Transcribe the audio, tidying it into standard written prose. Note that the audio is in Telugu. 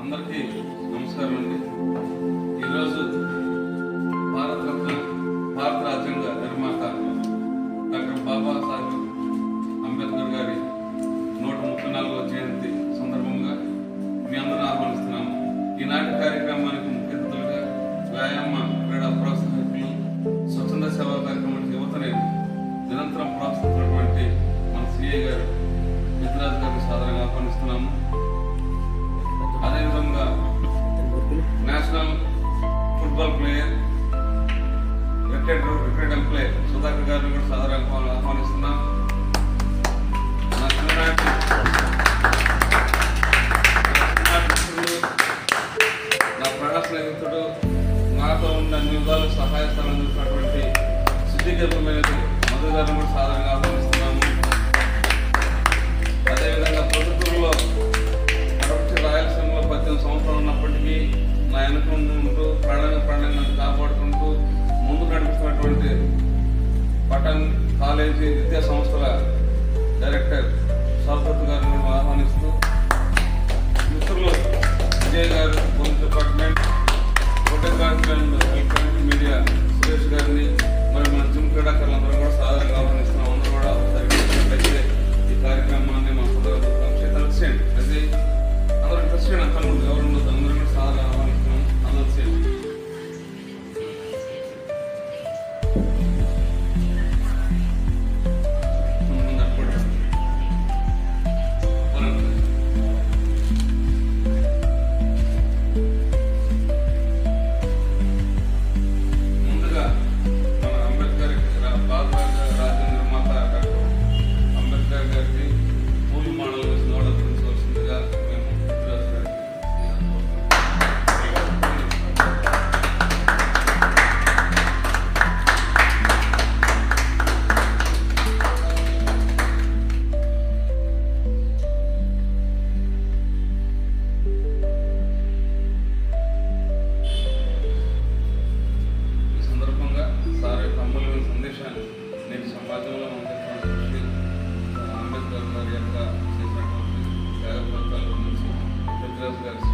అందరికీ నమస్కారం అండి. ఈరోజు భారతరత్న భారత రాజ్యాంగ నిర్మాత డాక్టర్ బాబాసాహెబ్ అంబేద్కర్ గారి 134వ జయంతి సందర్భంగా మీ అందరూ ఆహ్వానిస్తున్నాము. ఈనాటి కార్యక్రమానికి ముఖ్య అతిథులుగా వ్యాయామ క్రీడా ప్రోత్సాహకులు, స్వచ్ఛంద సేవా కార్యక్రమానికి యువతని నిరంతరం ప్రోత్సహిస్తున్నటువంటి మన సిఐ గారు పెద్దరాజు గారిని సాధారణంగా ఆహ్వానిస్తున్నాము. అదేవిధంగా national football player, retired employee Sudhakar గారిని కూడా సాధారణంగా ఆహ్వానిస్తున్నాం. నా చిన్ననాటి నా ప్రాణ స్నేహితుడు, నాతో ఉన్న అన్ని విధాలు సహాయ స్థానం అందిస్తున్నటువంటి శుద్ధీకరణమైనది మధు గారిని కూడా సాధారణంగా ఆహ్వానిస్తున్నాము. అదేవిధంగా ప్రొద్దుటూరులో రాయలసీమలో 18 సంవత్సరాలు ఉన్నప్పటికీ నా వెనుక ఉంటూ ప్రాణాన్ని నన్ను కాపాడుకుంటూ ముందు నడుపుతున్నటువంటి పఠాన్ కాలేజీ విద్యా సంస్థల డైరెక్టర్ సరస్వతి గారిని ఆహ్వానిస్తూ, మిత్రులు విజయ్ గారు, police department, photography and electronic media Suresh గారిని, మరి మన జిమ్ క్రీడాకారులందరూ కూడా సాధారణంగా ఆహ్వానిస్తున్నాం. అందరూ కూడా సరిగ్గా ఈ కార్యక్రమాన్ని మా తెలిసేయండి. అది అందరూ ఇంట్రెస్ట్ అనుకుంటుంది, ఎవరు ఉండదు, అందరూ కూడా సాధారణ ఆహ్వానిస్తున్నాం. అందరూ చేయండి. ముందుగా మన అంబేద్కర్ భారత రాజ్యాంగ నిర్మాత డాక్టర్ అంబేద్కర్ గారికి పూలు మాడలు వేసి నోడల్సిందిగా మేము ఈ సందర్భంగా సార్ యొక్క అమూల్యమైన సందేశాన్ని నేను సమాజంలో అందించినటువంటి అంబేద్కర్ గారి యొక్క చేసినటువంటి త్యాగ ఫలితాల గురించి పెద్దరాజు గారి